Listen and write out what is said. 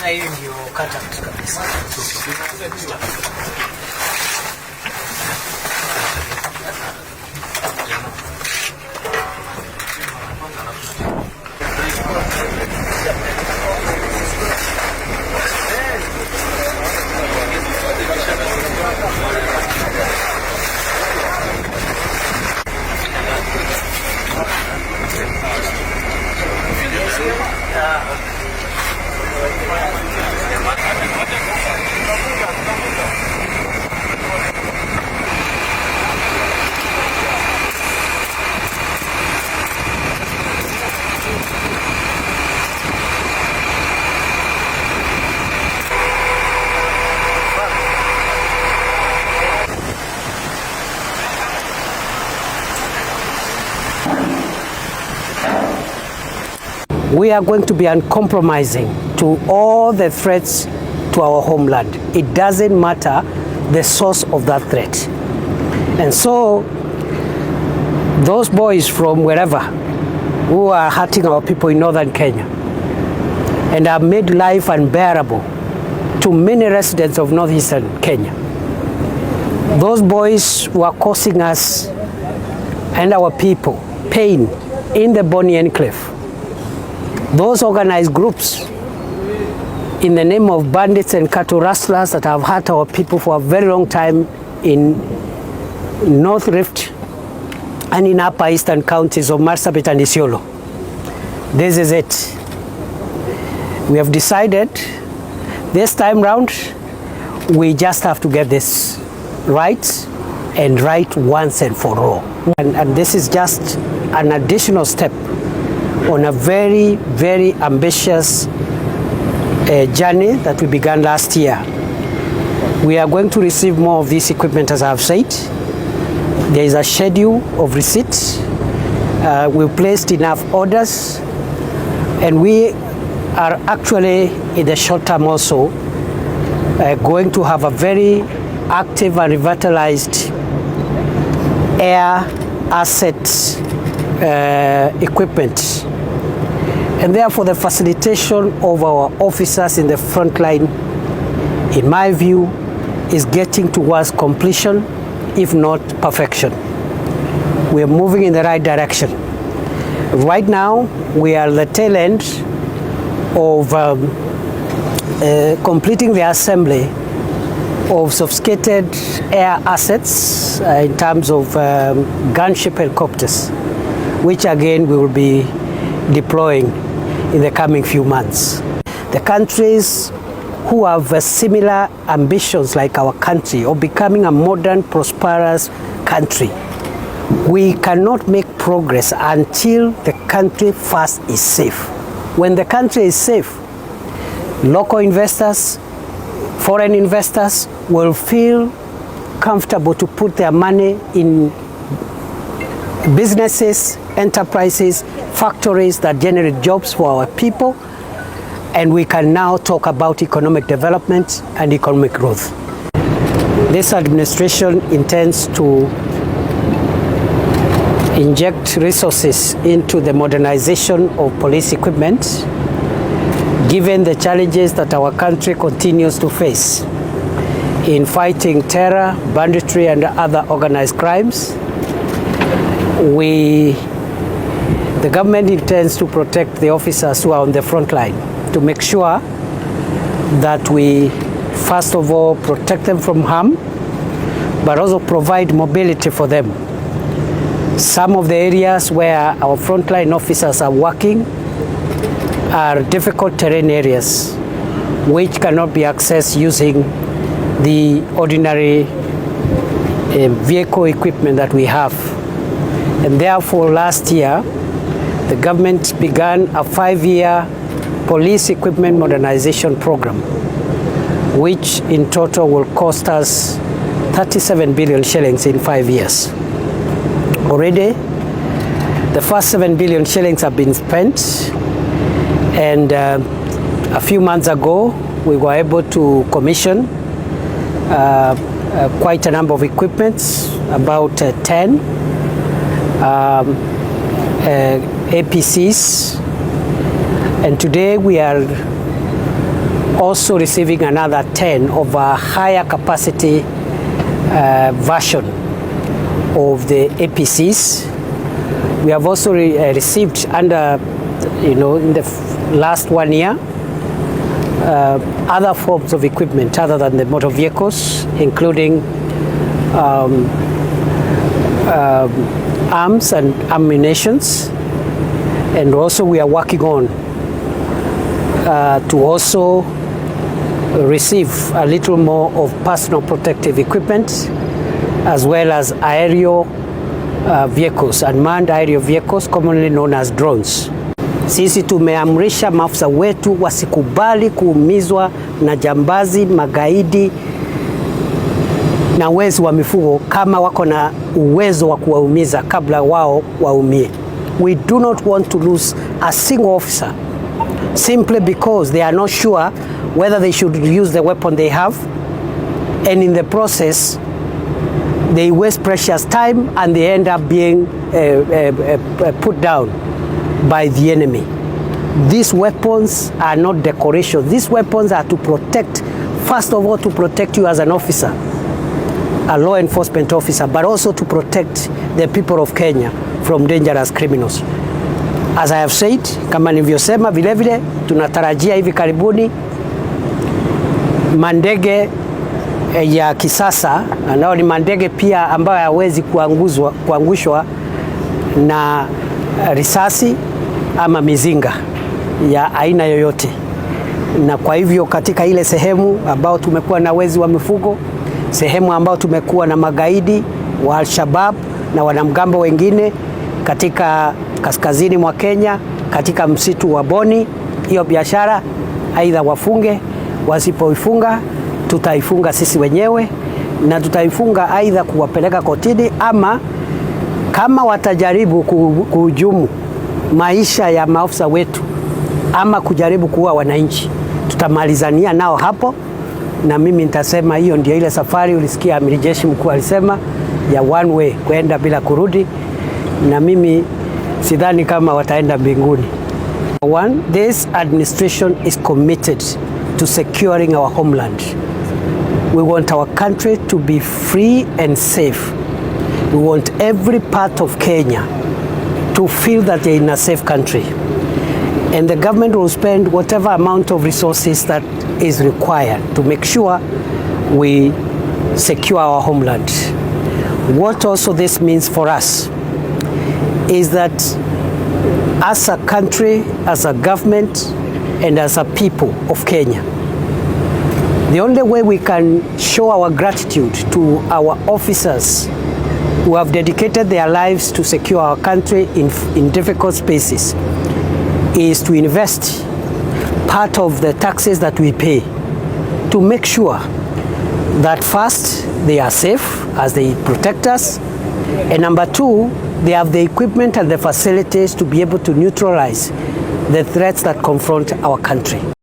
na hiyo ndio contact kabisa. We are going to be uncompromising to all the threats to our homeland. It doesn't matter the source of that threat. And so those boys from wherever who are hurting our people in northern Kenya and have made life unbearable to many residents of northeastern Kenya, those boys who are causing us and our people pain in the Boni Enclave, those organized groups in the name of bandits and cattle rustlers that have hurt our people for a very long time in North Rift and in upper eastern counties of Marsabit and Isiolo. This is it. We have decided this time round we just have to get this right and right once and for all. And this is just an additional step on a very, very ambitious journey that we began last year. We are going to receive more of this equipment, as I have said. There is a schedule of receipts. We've placed enough orders, and we are actually in the short term also going to have a very active and revitalized air asset equipment, and therefore the facilitation of our officers in the front line, in my view, is getting towards completion, if not perfection. We are moving in the right direction. Right now we are at the tail end of completing the assembly of sophisticated air assets in terms of gunship helicopters, which again we will be deploying in the coming few months. The countries who have similar ambitions like our country of becoming a modern, prosperous country, we cannot make progress until the country first is safe. When the country is safe, local investors, foreign investors will feel comfortable to put their money in businesses, enterprises, factories that generate jobs for our people, and we can now talk about economic development and economic growth. This administration intends to inject resources into the modernization of police equipment, given the challenges that our country continues to face in fighting terror, banditry, and other organized crimes. The government intends to protect the officers who are on the front line, to make sure that we first of all protect them from harm, but also provide mobility for them. Some of the areas where our frontline officers are working are difficult terrain areas which cannot be accessed using the ordinary vehicle equipment that we have. And therefore last year the government began a 5-year police equipment modernization program, which in total will cost us 37 billion shillings in 5 years. Already, the first 7 billion shillings have been spent, and a few months ago, we were able to commission quite a number of equipments, about 10 APCs, and today we are also receiving another 10 of a higher capacity version of the APCs. We have also received under, in the last 1 year, other forms of equipment other than the motor vehicles, including arms and ammunitions. And also we are working on to also receive a little more of personal protective equipment, as well as aerial vehicles, unmanned aerial vehicles, commonly known as drones. Sisi tumeamrisha maafisa wetu wasikubali kuumizwa na jambazi, magaidi na wezi wa mifugo kama wako na uwezo wa kuwaumiza kabla wao waumie. We do not want to lose a single officer simply because they are not sure whether they should use the weapon they have, and in the process they waste precious time and they end up being put down by the enemy. These weapons are not decoration. These weapons are to protect, first of all, to protect you as an officer, a law enforcement officer, but also to protect the people of Kenya from dangerous criminals. As I have said, kama nilivyosema, vile vile tunatarajia hivi karibuni mandege ya kisasa, nao ni mandege pia ambayo hawezi kuangushwa na risasi ama mizinga ya aina yoyote. Na kwa hivyo katika ile sehemu ambao tumekuwa na wezi wa mifugo, sehemu ambao tumekuwa na magaidi wa Al-Shabaab na wanamgambo wengine katika kaskazini mwa Kenya, katika msitu wa Boni, hiyo biashara aidha wafunge, wasipoifunga tutaifunga sisi wenyewe, na tutaifunga aidha kuwapeleka kotini, ama kama watajaribu kuhujumu maisha ya maafisa wetu ama kujaribu kuua wananchi, tutamalizania nao hapo. Na mimi nitasema hiyo ndio ile safari ulisikia amiri jeshi mkuu alisema ya one way, kwenda bila kurudi, na mimi sidhani kama wataenda mbinguni. One, this administration is committed to securing our homeland. We want our country to be free and safe. We want every part of Kenya to feel that they're in a safe country. And the government will spend whatever amount of resources that is required to make sure we secure our homeland. What also this means for us is that as a country, as a government, and as a people of Kenya, the only way we can show our gratitude to our officers who have dedicated their lives to secure our country in difficult spaces is to invest part of the taxes that we pay to make sure that first, they are safe as they protect us, and number two, they have the equipment and the facilities to be able to neutralize the threats that confront our country.